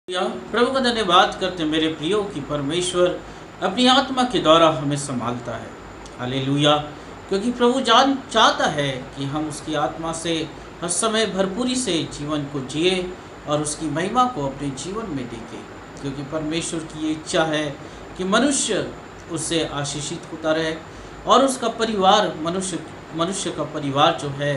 या प्रभु का धन्यवाद करते मेरे प्रियो की परमेश्वर अपनी आत्मा के द्वारा हमें संभालता है। हालेलुया। क्योंकि प्रभु जान चाहता है कि हम उसकी आत्मा से हर समय भरपूरी से जीवन को जिए और उसकी महिमा को अपने जीवन में देखें। क्योंकि परमेश्वर की ये इच्छा है कि मनुष्य उससे आशीषित होता रहे और उसका परिवार मनुष्य का परिवार जो है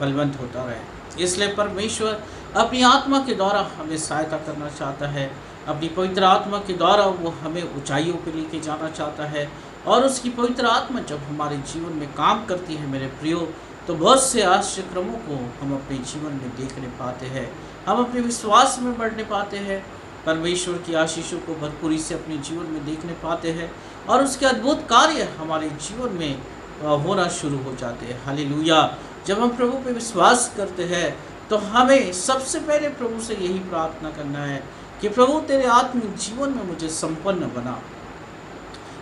बलवंत होता रहे। इसलिए परमेश्वर अपनी आत्मा के द्वारा हमें सहायता करना चाहता है। अपनी पवित्र आत्मा के द्वारा वो हमें ऊंचाइयों पर लेके जाना चाहता है। और उसकी पवित्र आत्मा जब हमारे जीवन में काम करती है मेरे प्रियो, तो बहुत से आश्चर्यक्रमों को हम अपने जीवन में देखने पाते हैं। हम अपने विश्वास में बढ़ने पाते हैं, परमेश्वर की आशीषों को भरपूरी से अपने जीवन में देखने पाते हैं और उसके अद्भुत कार्य हमारे जीवन में होना शुरू हो जाते हैं। हालेलुया। जब हम प्रभु पे विश्वास करते हैं तो हमें सबसे पहले प्रभु से यही प्रार्थना करना है कि प्रभु तेरे आत्मिक जीवन में मुझे संपन्न बना,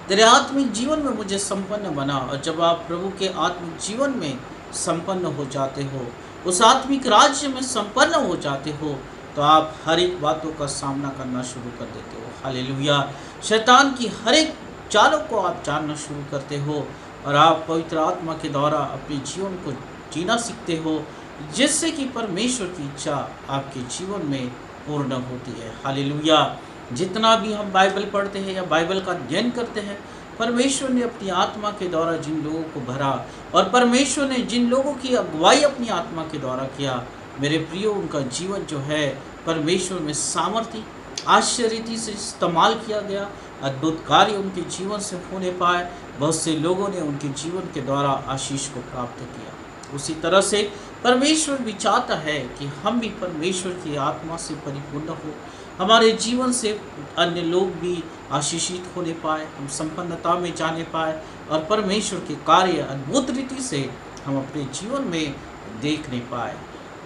तेरे आत्मिक जीवन में मुझे संपन्न बना। और जब आप प्रभु के आत्मिक जीवन में संपन्न हो जाते हो, उस आत्मिक राज्य में संपन्न हो जाते हो, तो आप हर एक बातों का सामना करना शुरू कर देते हो। हालेलुया। शैतान की हर एक चालों को आप जानना शुरू करते हो और आप पवित्र आत्मा के द्वारा अपने जीवन को जीना सीखते हो, जिससे कि परमेश्वर की इच्छा आपके जीवन में पूर्ण होती है। हालेलुया। जितना भी हम बाइबल पढ़ते हैं या बाइबल का अध्ययन करते हैं, परमेश्वर ने अपनी आत्मा के द्वारा जिन लोगों को भरा और परमेश्वर ने जिन लोगों की अगुवाई अपनी आत्मा के द्वारा किया, मेरे प्रियो, उनका जीवन जो है परमेश्वर में सामर्थ्य आश्चर्य से इस्तेमाल किया गया। अद्भुत कार्य उनके जीवन से होने पाए। बहुत से लोगों ने उनके जीवन के द्वारा आशीष को प्राप्त किया। उसी तरह से परमेश्वर भी चाहता है कि हम भी परमेश्वर की आत्मा से परिपूर्ण हो, हमारे जीवन से अन्य लोग भी आशीषित होने पाए, हम संपन्नता में जाने पाए और परमेश्वर के कार्य अद्भुत रीति से हम अपने जीवन में देखने पाए।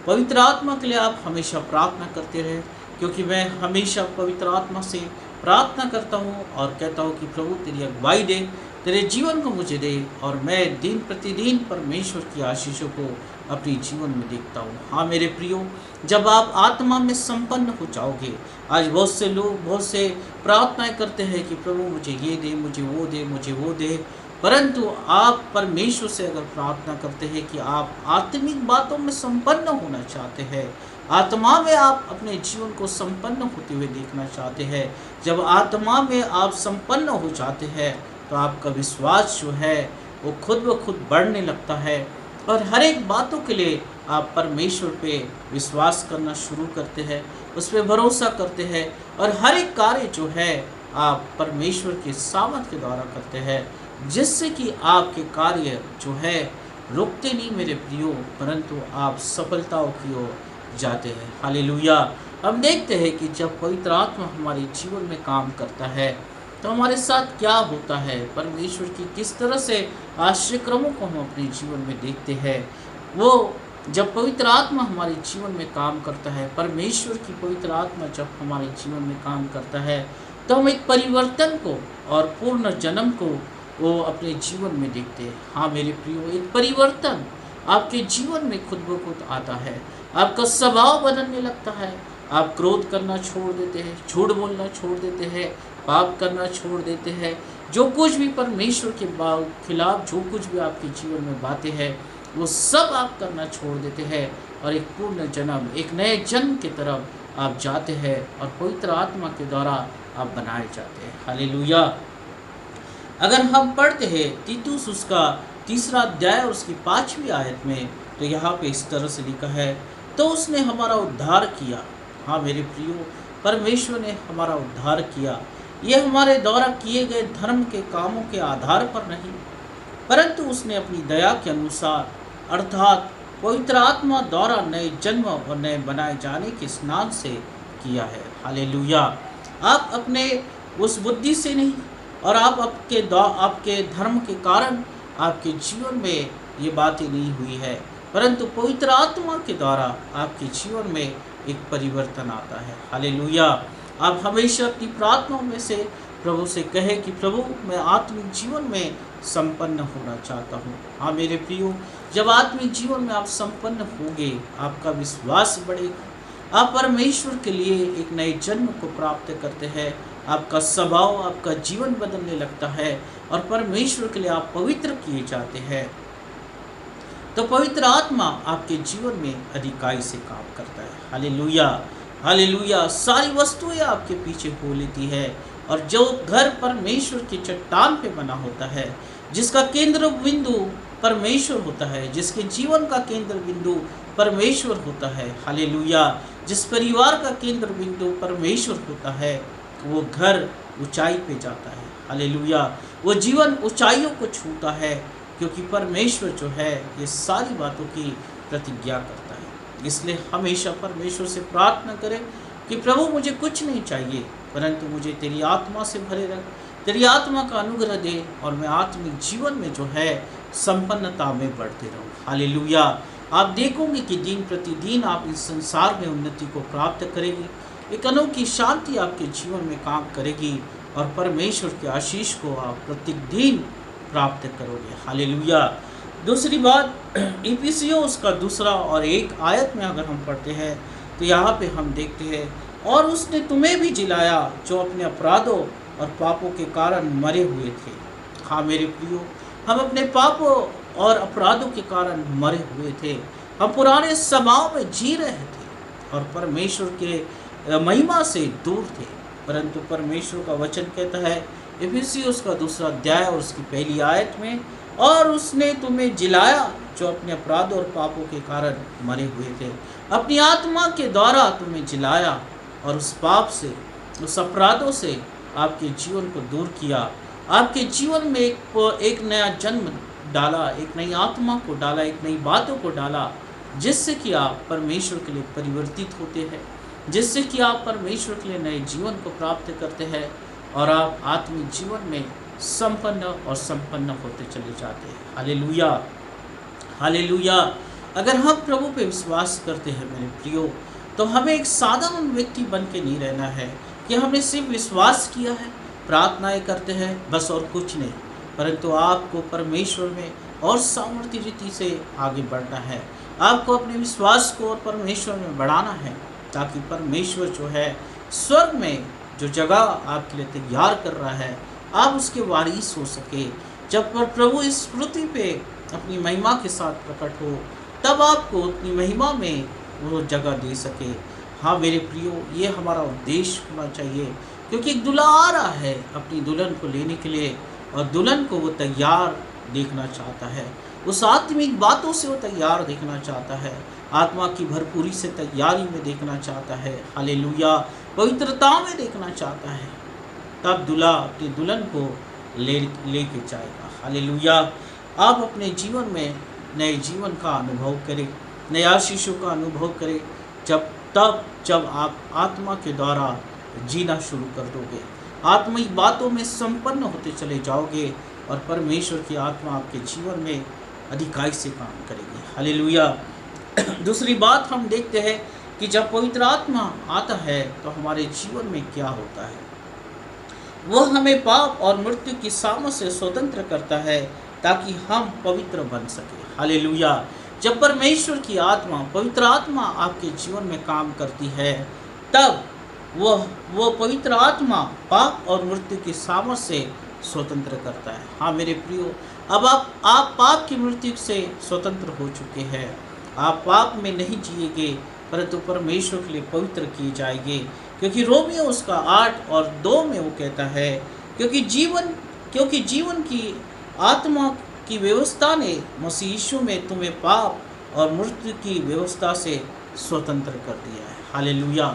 पवित्र आत्मा के लिए आप हमेशा प्रार्थना करते रहे, क्योंकि मैं हमेशा पवित्र आत्मा से प्रार्थना करता हूँ और कहता हूँ कि प्रभु तेरी अगुवाई दे, तेरे जीवन को मुझे दे और मैं दिन प्रतिदिन परमेश्वर की आशीषों को अपने जीवन में देखता हूँ। हाँ मेरे प्रियो, जब आप आत्मा में संपन्न हो जाओगे, आज बहुत से लोग बहुत से प्रार्थनाएं करते हैं कि प्रभु मुझे ये दे, मुझे वो दे, मुझे वो दे, परंतु आप परमेश्वर से अगर प्रार्थना करते हैं कि आप आत्मिक बातों में संपन्न होना चाहते हैं, आत्मा में आप अपने जीवन को संपन्न होते हुए देखना चाहते हैं, जब आत्मा में आप संपन्न हो जाते हैं तो आपका विश्वास जो है वो खुद ब खुद बढ़ने लगता है और हर एक बातों के लिए आप परमेश्वर पे विश्वास करना शुरू करते हैं, उस पर भरोसा करते हैं और हर एक कार्य जो है आप परमेश्वर के सामर्थ के द्वारा करते हैं, जिससे कि आपके कार्य जो है रुकते नहीं मेरे प्रियो, परंतु आप सफलताओं की ओर जाते हैं। हालेलुया। हम देखते हैं कि जब पवित्र आत्मा हमारे जीवन में काम करता है तो हमारे साथ क्या होता है, परमेश्वर की किस तरह से आश्चर्यक्रमों को हम अपने जीवन में देखते हैं। वो जब पवित्र आत्मा हमारे जीवन में काम करता है, परमेश्वर की पवित्र आत्मा जब हमारे जीवन में काम करता है, तो हम एक परिवर्तन को और पूर्ण जन्म को वो अपने जीवन में देखते हैं। हाँ मेरे प्रियो, एक परिवर्तन आपके जीवन में खुद ब खुद आता है। आपका स्वभाव बदलने लगता है, आप क्रोध करना छोड़ देते हैं, झूठ बोलना छोड़ देते हैं, पाप करना छोड़ देते हैं। जो कुछ भी परमेश्वर के खिलाफ जो कुछ भी आपके जीवन में बातें हैं, वो सब आप करना छोड़ देते हैं और एक पूर्ण जन्म, एक नए जन्म की तरफ आप जाते हैं और पवित्र आत्मा के द्वारा आप बनाए जाते हैं। हालेलुया। अगर हम पढ़ते हैं तीतुस उसका 3 अध्याय और उसकी 5वीं आयत में, तो यहाँ पे इस तरह से लिखा है, तो उसने हमारा उद्धार किया। हाँ मेरे प्रियो, परमेश्वर ने हमारा उद्धार किया। ये हमारे द्वारा किए गए धर्म के कामों के आधार पर नहीं, परंतु उसने अपनी दया के अनुसार अर्थात पवित्र आत्मा द्वारा नए जन्म और नए बनाए जाने के स्नान से किया है। हालेलुया। आप अपने उस बुद्धि से नहीं और आप आपके धर्म के कारण आपके जीवन में ये बातें नहीं हुई है, परंतु पवित्र आत्मा के द्वारा आपके जीवन में एक परिवर्तन आता है। हालेलुया। आप हमेशा अपनी प्रार्थनाओं में से प्रभु से कहे कि प्रभु मैं आत्मिक जीवन में संपन्न होना चाहता हूँ। हाँ मेरे प्रियो, जब आत्मिक जीवन में आप संपन्न होंगे, आपका विश्वास बढ़ेगा, आप परमेश्वर के लिए एक नए जन्म को प्राप्त करते हैं। आपका स्वभाव, आपका जीवन बदलने लगता है और परमेश्वर के लिए आप पवित्र किए जाते हैं। तो पवित्र आत्मा आपके जीवन में अधिकाई से काम करता है। Hallelujah, hallelujah. सारी वस्तुएं आपके पीछे हो लेती है और जो घर परमेश्वर की चट्टान पे बना होता है, जिसका केंद्र बिंदु परमेश्वर होता है, जिसके जीवन का केंद्र बिंदु परमेश्वर होता है, हालेलुया, जिस परिवार का केंद्र बिंदु परमेश्वर होता है, वो घर ऊंचाई पे जाता है। हालेलुया, वो जीवन ऊंचाइयों को छूता है, क्योंकि परमेश्वर जो है ये सारी बातों की प्रतिज्ञा करता है। इसलिए हमेशा परमेश्वर से प्रार्थना करें कि प्रभु मुझे कुछ नहीं चाहिए, परंतु मुझे तेरी आत्मा से भरे रख, तेरी आत्मा का अनुग्रह दे और मैं आत्मिक जीवन में जो है संपन्नता में बढ़ते रहूँ। हालेलुया। आप देखोगे कि दिन प्रतिदिन आप इस संसार में उन्नति को प्राप्त करेंगे, एक अनोखी शांति आपके जीवन में काम करेगी और परमेश्वर के आशीष को आप प्रत्येक दिन प्राप्त करोगे। हालेलुया। दूसरी बात, इफिसियों उसका 2 और 1 आयत में अगर हम पढ़ते हैं तो यहाँ पे हम देखते हैं, और उसने तुम्हें भी जिलाया जो अपने अपराधों और पापों के कारण मरे हुए थे। हाँ मेरे प्रियो, हम अपने पापों और अपराधों के कारण मरे हुए थे। हम पुराने स्वभाव में जी रहे थे और परमेश्वर के महिमा से दूर थे, परंतु परमेश्वर का वचन कहता है इफिसियों उसका 2 अध्याय और उसकी 1 आयत में, और उसने तुम्हें जिलाया जो अपने अपराधों और पापों के कारण मरे हुए थे। अपनी आत्मा के द्वारा तुम्हें जिलाया और उस पाप से, उस अपराधों से आपके जीवन को दूर किया, आपके जीवन में एक नया जन्म डाला, एक नई आत्मा को डाला, एक नई बातों को डाला, जिससे कि आप परमेश्वर के लिए परिवर्तित होते हैं, जिससे कि आप परमेश्वर के लिए नए जीवन को प्राप्त करते हैं और आप आत्मिक जीवन में संपन्न और संपन्न होते चले जाते हैं। Hallelujah, hallelujah. अगर हम प्रभु पे विश्वास करते हैं मेरे प्रियो, तो हमें एक साधारण व्यक्ति बन के नहीं रहना है कि हमने सिर्फ विश्वास किया है, प्रार्थनाएं करते हैं, बस और कुछ नहीं, परंतु आपको परमेश्वर में और सामर्थ्य रीति से आगे बढ़ना है। आपको अपने विश्वास को और परमेश्वर में बढ़ाना है, ताकि परमेश्वर जो है स्वर्ग में जो जगह आपके लिए तैयार कर रहा है, आप उसके वारिस हो सके। जब प्रभु इस पृथ्वी पे अपनी महिमा के साथ प्रकट हो, तब आपको अपनी महिमा में वो जगह दे सके। हाँ मेरे प्रियो, ये हमारा उद्देश्य होना चाहिए, क्योंकि एक दूल्हा आ रहा है अपनी दुल्हन को लेने के लिए, और दुल्हन को वो तैयार देखना चाहता है, उस आत्मिक बातों से वो तैयार देखना चाहता है, आत्मा की भरपूरी से तैयारी में देखना चाहता है। हालेलुया, पवित्रता में देखना चाहता है। तब दूल्हा अपनी दुल्हन को लेके जाएगा। हालेलुया। आप अपने जीवन में नए जीवन का अनुभव करें, नए आशीषों का अनुभव करें, जब आप आत्मा के द्वारा जीना शुरू कर दोगे, आत्मिक बातों में संपन्न होते चले जाओगे और परमेश्वर की आत्मा आपके जीवन में अधिकाई से काम करेगी। हालेलुया। दूसरी बात हम देखते हैं कि जब पवित्र आत्मा आता है तो हमारे जीवन में क्या होता है, वह हमें पाप और मृत्यु की सामर्थ से स्वतंत्र करता है, ताकि हम पवित्र बन सके। हालेलुया। जब परमेश्वर की आत्मा, पवित्र आत्मा आपके जीवन में काम करती है, तब वो पवित्र आत्मा पाप और मृत्यु की सामर्थ से स्वतंत्र करता है। हाँ मेरे प्रियो, अब आप पाप की मृत्यु से स्वतंत्र हो चुके हैं। आप पाप में नहीं जिएंगे, परंतु परमेश्वर के लिए पवित्र किए जाएंगे, क्योंकि रोमियो उसका 8 और 2 में वो कहता है, क्योंकि जीवन की आत्मा की व्यवस्था ने मसीह यीशु में तुम्हें पाप और मृत्यु की व्यवस्था से स्वतंत्र कर दिया है। हालेलुया।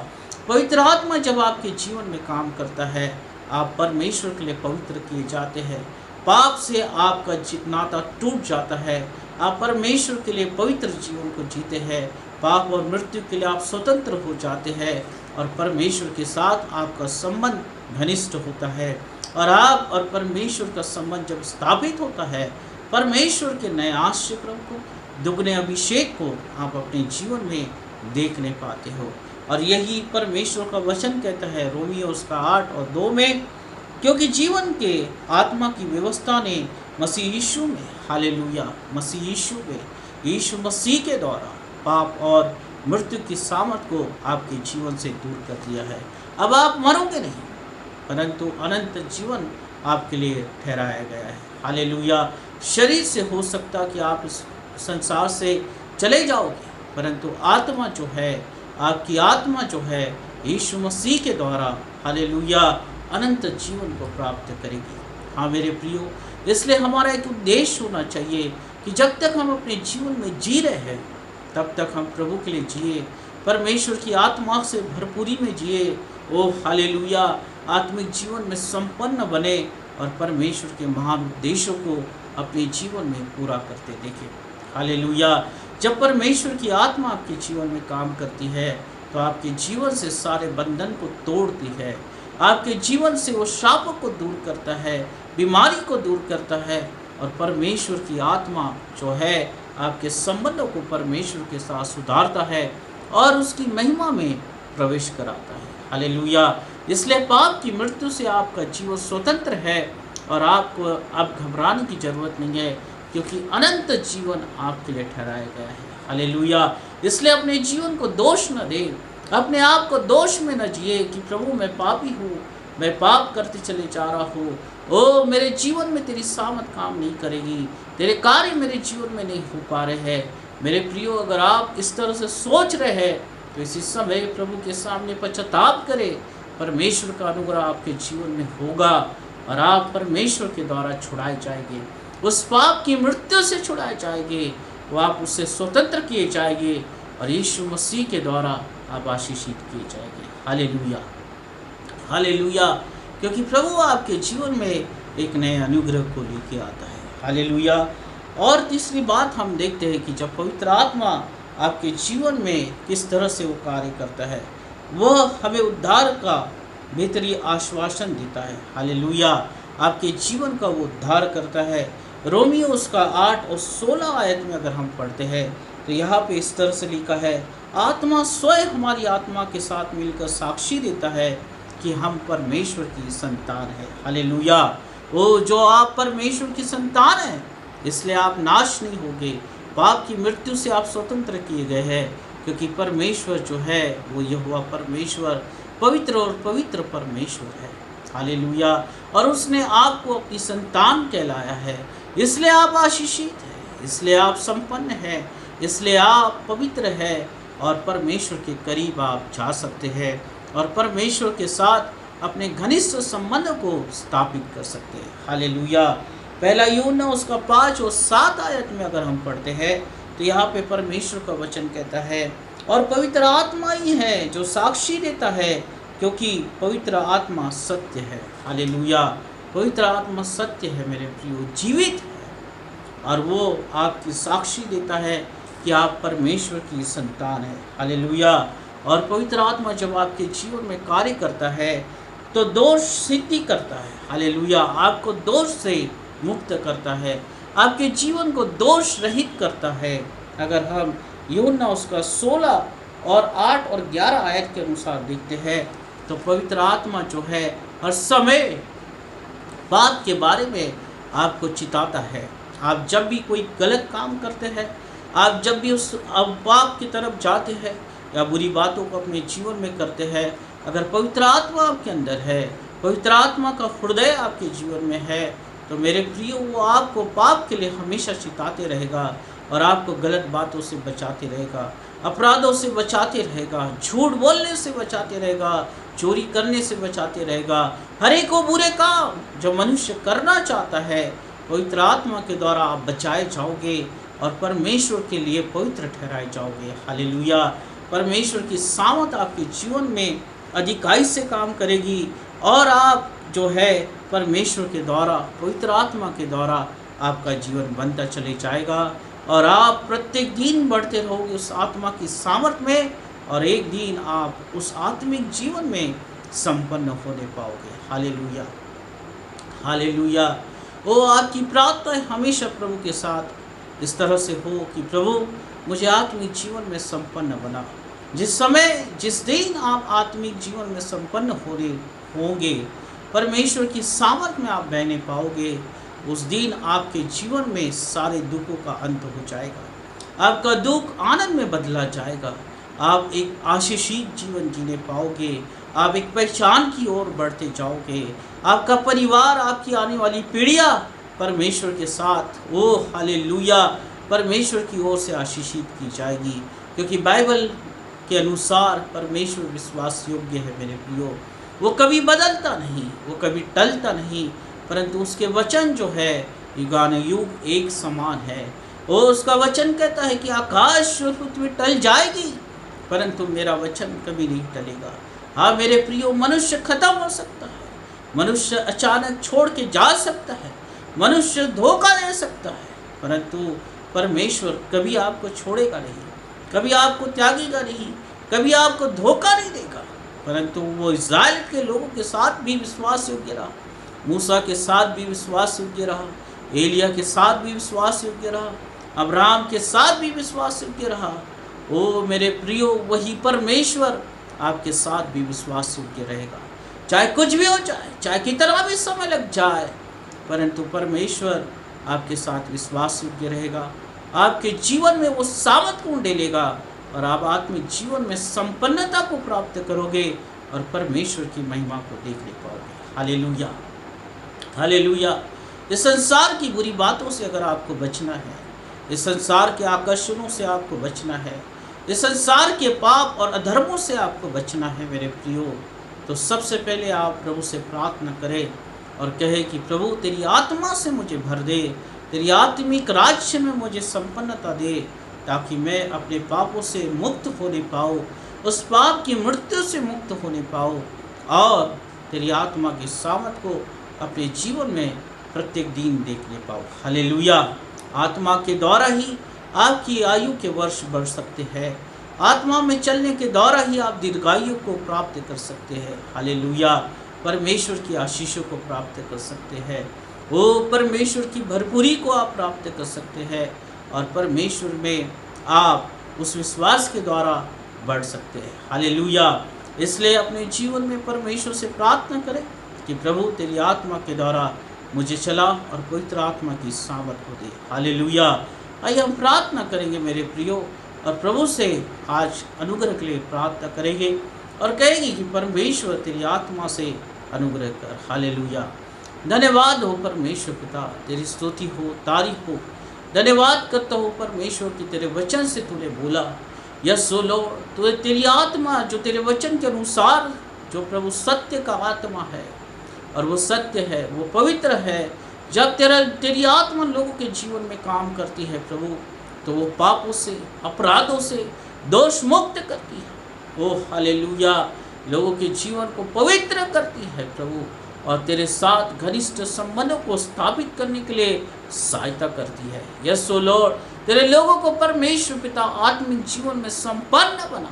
पवित्र आत्मा जब आपके जीवन में काम करता है, आप परमेश्वर के लिए पवित्र किए जाते हैं, पाप से आपका नाता टूट जाता है, आप परमेश्वर के लिए पवित्र जीवन को जीते हैं, पाप और मृत्यु के लिए आप स्वतंत्र हो जाते हैं और परमेश्वर के साथ आपका संबंध घनिष्ठ होता है। और आप और परमेश्वर का संबंध जब स्थापित होता है, परमेश्वर के नए आशीर्वाद को, दुगने अभिषेक को आप अपने जीवन में देखने पाते हो। और यही परमेश्वर का वचन कहता है रोमियो उसका 8 और 2 में, क्योंकि जीवन के आत्मा की व्यवस्था ने मसीह यीशु में, हालेलुया, मसीह यीशु में, यीशु मसीह के द्वारा पाप और मृत्यु की सामर्थ को आपके जीवन से दूर कर दिया है। अब आप मरोगे नहीं, परंतु अनंत जीवन आपके लिए ठहराया गया है। हालेलुया। शरीर से हो सकता कि आप इस संसार से चले जाओगे, परंतु आत्मा जो है, आपकी आत्मा जो है, यीशु मसीह के द्वारा हालेलुया अनंत जीवन को प्राप्त करेगी। हाँ मेरे प्रियो, इसलिए हमारा एक उद्देश्य होना चाहिए कि जब तक हम अपने जीवन में जी रहे हैं तब तक हम प्रभु के लिए जिए, परमेश्वर की आत्मा से भरपूरी में जिए। ओ हालेलुया, आत्मिक जीवन में संपन्न बने और परमेश्वर के महान उद्देश्यों को अपने जीवन में पूरा करते देखें। हालेलुया। जब परमेश्वर की आत्मा आपके जीवन में काम करती है तो आपके जीवन से सारे बंधन को तोड़ती है, आपके जीवन से वो शापों को दूर करता है, बीमारी को दूर करता है, और परमेश्वर की आत्मा जो है आपके संबंधों को परमेश्वर के साथ सुधारता है और उसकी महिमा में प्रवेश कराता है। हालेलुया। इसलिए पाप की मृत्यु से आपका जीवन स्वतंत्र है और आपको अब घबराने की जरूरत नहीं है, क्योंकि अनंत जीवन आपके लिए ठहराया गया है। हालेलुया। इसलिए अपने जीवन को दोष न दे, अपने आप को दोष में न जिए कि प्रभु मैं पापी हूँ, मैं पाप करते चले जा रहा हूँ, ओ मेरे जीवन में तेरी सामर्थ काम नहीं करेगी, तेरे कार्य मेरे जीवन में नहीं हो पा रहे हैं। मेरे प्रियो, अगर आप इस तरह से सोच रहे हैं तो इसी समय प्रभु के सामने पश्चाताप करें। परमेश्वर का अनुग्रह आपके जीवन में होगा और आप परमेश्वर के द्वारा छुड़ाए जाएंगे, उस पाप की मृत्यु से छुड़ाए जाएंगे, वो आप उससे स्वतंत्र किए जाएंगे और यीशु मसीह के द्वारा आप आशीषित किए जाएंगे। Hallelujah, hallelujah. क्योंकि प्रभु आपके जीवन में एक नए अनुग्रह को लेके आता है। हालेलुया। और तीसरी बात हम देखते हैं कि जब पवित्र आत्मा आपके जीवन में किस तरह से वो कार्य करता है, वह हमें उद्धार का बेहतरीन आश्वासन देता है। हालेलुया। आपके जीवन का वो उद्धार करता है। रोमियो उसका 8 और 16 आयत में अगर हम पढ़ते हैं तो यहाँ पे इस तरह से लिखा है, आत्मा स्वयं हमारी आत्मा के साथ मिलकर साक्षी देता है कि हम परमेश्वर की संतान है। हालेलुया। वो जो आप परमेश्वर की संतान है, इसलिए आप नाश नहीं होगे, पाप की मृत्यु से आप स्वतंत्र किए गए हैं, क्योंकि परमेश्वर जो है वो यहोवा परमेश्वर पवित्र और पवित्र परमेश्वर है। हालेलुया। और उसने आपको अपनी संतान कहलाया है, इसलिए आप आशीषित हैं, इसलिए आप संपन्न हैं, इसलिए आप पवित्र हैं और परमेश्वर के करीब आप जा सकते हैं और परमेश्वर के साथ अपने घनिष्ठ संबंध को स्थापित कर सकते हैं। हालेलुया। पहला यूहन्ना उसका 5 और 7 आयत में अगर हम पढ़ते हैं तो यहाँ पे परमेश्वर का वचन कहता है, और पवित्र आत्मा ही है जो साक्षी देता है, क्योंकि पवित्र आत्मा सत्य है। हालेलुया। पवित्र आत्मा सत्य है मेरे प्रियो, जीवित है और वो आपकी साक्षी देता है कि आप परमेश्वर की संतान है। हालेलुया। और पवित्र आत्मा जब आपके जीवन में कार्य करता है तो दोष सिद्धि करता है। हालेलुया। आपको दोष से मुक्त करता है, आपके जीवन को दोष रहित करता है। अगर हम यूहन्ना उसका 16 और 8 और 11 आयत के अनुसार देखते हैं तो पवित्र आत्मा जो है हर समय पाप के बारे में आपको चिताता है। आप जब भी कोई गलत काम करते हैं, आप जब भी उस पाप की तरफ जाते हैं या बुरी बातों को अपने जीवन में करते हैं, अगर पवित्र आत्मा आपके अंदर है, पवित्र आत्मा का हृदय आपके जीवन में है, तो मेरे प्रियो वो आपको पाप के लिए हमेशा चिताते रहेगा और आपको गलत बातों से बचाते रहेगा, अपराधों से बचाते रहेगा, झूठ बोलने से बचाते रहेगा, चोरी करने से बचाते रहेगा। हर एक वो बुरे काम जो मनुष्य करना चाहता है, पवित्र आत्मा के द्वारा आप बचाए जाओगे और परमेश्वर के लिए पवित्र ठहराए जाओगे। हालेलुया। परमेश्वर की सामर्थ आपके जीवन में अधिकाई से काम करेगी और आप जो है परमेश्वर के द्वारा, पवित्र आत्मा के द्वारा आपका जीवन बनता चले जाएगा और आप प्रत्येक दिन बढ़ते रहोगे उस आत्मा की सामर्थ में और एक दिन आप उस आत्मिक जीवन में संपन्न होने पाओगे। Hallelujah, hallelujah. वो आपकी प्रार्थना हमेशा प्रभु के साथ इस तरह से हो कि प्रभु मुझे आत्मिक जीवन में संपन्न बना। जिस दिन आप आत्मिक जीवन में संपन्न हो रहे होंगे, परमेश्वर की सामर्थ में आप बहने पाओगे, उस दिन आपके जीवन में सारे दुखों का अंत हो जाएगा, आपका दुख आनंद में बदला जाएगा, आप एक आशीषित जीवन जीने पाओगे। आप एक पहचान की ओर बढ़ते जाओगे। आपका परिवार, आपकी आने वाली पीढ़ियाँ परमेश्वर के साथ, ओ हालेलुया, परमेश्वर की ओर से आशीषित की जाएगी। क्योंकि बाइबल के अनुसार परमेश्वर विश्वास योग्य है मेरे प्रियो। वो कभी बदलता नहीं, वो कभी टलता नहीं, परंतु उसके वचन जो है युगानुयुग एक समान है। वो उसका वचन कहता है कि आकाश और पृथ्वी टल जाएगी, परंतु मेरा वचन कभी नहीं टलेगा। हाँ मेरे प्रियो, मनुष्य खत्म हो सकता है, मनुष्य अचानक छोड़ के जा सकता है, मनुष्य धोखा दे सकता है, परंतु परमेश्वर कभी आपको छोड़ेगा नहीं, कभी आपको त्यागेगा नहीं, कभी आपको धोखा नहीं देगा। परंतु वो इस्राएल के लोगों के साथ भी विश्वास योग्य रहा, मूसा के साथ भी विश्वास योग्य रहा, एलिया के साथ भी विश्वास योग्य रहा, अब्राहम के साथ भी विश्वास योग्य रहा। ओ मेरे प्रियो, वही परमेश्वर आपके साथ भी विश्वास योग्य रहेगा। चाहे कुछ भी हो जाए, चाहे कितना भी समय लग जाए, परंतु परमेश्वर आपके साथ विश्वास योग्य रहेगा। आपके जीवन में वो सामर्थ को डालेगा और आप आत्मिक जीवन में संपन्नता को प्राप्त करोगे और परमेश्वर की महिमा को देखने पाओगे। Hallelujah, hallelujah. इस संसार की बुरी बातों से अगर आपको बचना है, इस संसार के आकर्षणों से आपको बचना है, इस संसार के पाप और अधर्मों से आपको बचना है मेरे प्रियो, तो सबसे पहले आप प्रभु से प्रार्थना करें और कहे कि प्रभु तेरी आत्मा से मुझे भर दे, तेरी आत्मिक राज्य में मुझे संपन्नता दे, ताकि मैं अपने पापों से मुक्त होने पाऊँ, उस पाप की मृत्यु से मुक्त होने पाऊँ और तेरी आत्मा की सामर्थ को अपने जीवन में प्रत्येक दिन देखने पाऊँ। हालेलुया। आत्मा के द्वारा ही आपकी आयु के वर्ष बढ़ सकते हैं, आत्मा में चलने के द्वारा ही आप दीर्घायु को प्राप्त कर सकते हैं। हालेलुया। परमेश्वर की आशीषों को प्राप्त कर सकते हैं, वो परमेश्वर की भरपूरी को आप प्राप्त कर सकते हैं और परमेश्वर में आप उस विश्वास के द्वारा बढ़ सकते हैं। हालेलुया। इसलिए अपने जीवन में परमेश्वर से प्रार्थना करें कि प्रभु तेरी आत्मा के द्वारा मुझे चला और पवित्र आत्मा की सामर्थ को दे। हालेलुया। आइए हम प्रार्थना करेंगे मेरे प्रियो और प्रभु से आज अनुग्रह के लिए प्रार्थना करेंगे और कहेंगे कि परमेश्वर तेरी आत्मा से अनुग्रह कर। हालेलुया। धन्यवाद हो परमेश्वर पिता, तेरी स्तुति हो, तारीफ हो। धन्यवाद करता हो परमेश्वर की तेरे वचन से तूने बोला, यस ओ लॉर्ड, तो तेरी आत्मा जो तेरे वचन के अनुसार जो प्रभु सत्य का आत्मा है और वो सत्य है, वो पवित्र है। जब तेरी आत्मा लोगों के जीवन में काम करती है प्रभु, तो वो पापों से, अपराधों से दोष मुक्त करती है। ओ हालेलुया। लोगों के जीवन को पवित्र करती है प्रभु और तेरे साथ घनिष्ठ संबंधों को स्थापित करने के लिए सहायता करती है। यस ओ लॉर्ड, तेरे लोगों को परमेश्वर पिता आत्मिक जीवन में संपन्न बना,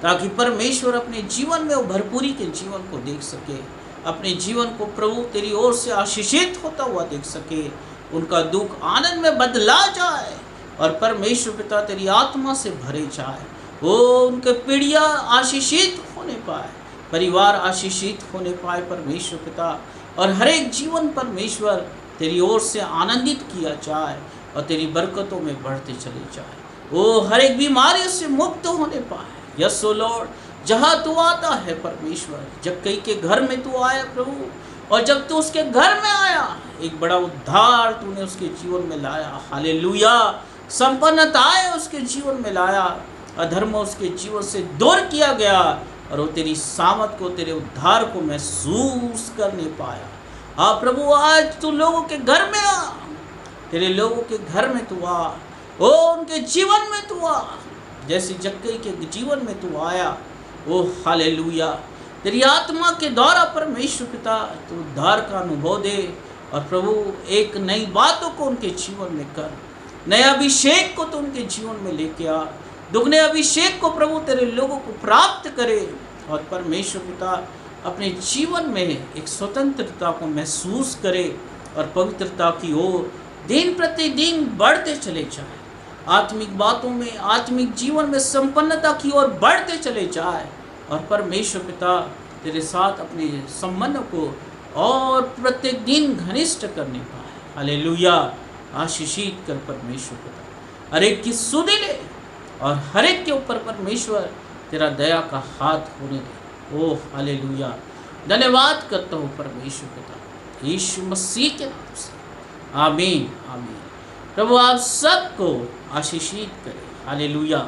ताकि परमेश्वर अपने जीवन में वो भरपूरी के जीवन को देख सके, अपने जीवन को प्रभु तेरी ओर से आशीषित होता हुआ देख सके, उनका दुख आनंद में बदला जाए और परमेश्वर पिता तेरी आत्मा से भरे जाए। वो उनके पीढ़ियाँ आशीषित होने पाए, परिवार आशीषित होने पाए परमेश्वर पिता, और हर एक जीवन परमेश्वर तेरी ओर से आनंदित किया जाए और तेरी बरकतों में बढ़ते चले जाए। वो हर एक बीमारी से मुक्त होने पाए। यस ओ लॉर्ड, जहाँ तू आता है परमेश्वर, जब कई के घर में तू आया प्रभु, और जब तू उसके घर में आया एक बड़ा उद्धार तूने उसके जीवन में लाया। हालेलुया। संपन्नताएं उसके जीवन में लाया, अधर्म उसके जीवन से दूर किया गया और वो तेरी सामर्थ को, तेरे उद्धार को महसूस करने पाया। हाँ प्रभु, आज तू लोगों के घर में आ, तेरे लोगों के घर में तू आ, ओ उनके जीवन में तू आ, जैसे जक्कई के जीवन में तू आया। ओ हालेलुया। तेरी आत्मा के द्वारा परमेश्वर पिता तू उद्धार का अनुभव दे और प्रभु एक नई बातों को उनके जीवन में कर, नए अभिषेक को तो उनके जीवन में लेके आ, दुगने अभिषेक को प्रभु तेरे लोगों को प्राप्त करे और परमेश्वर पिता अपने जीवन में एक स्वतंत्रता को महसूस करे और पवित्रता की ओर दिन प्रतिदिन बढ़ते चले जाए, आत्मिक बातों में, आत्मिक जीवन में संपन्नता की ओर बढ़ते चले जाए और परमेश्वर पिता तेरे साथ अपने संबंधों को और प्रत्येक दिन घनिष्ठ करने पाए। हालेलुया। आशीषित कर परमेश्वर पिता, हर एक की सुधि ले, और हर एक के ऊपर परमेश्वर तेरा दया का हाथ होने दे। ओह हालेलुया, धन्यवाद करता हूँ परमेश्वर पिता यीशु मसीह के नाम से, आमीन आमीन। प्रभु आप सबको आशीषित करे। हालेलुया।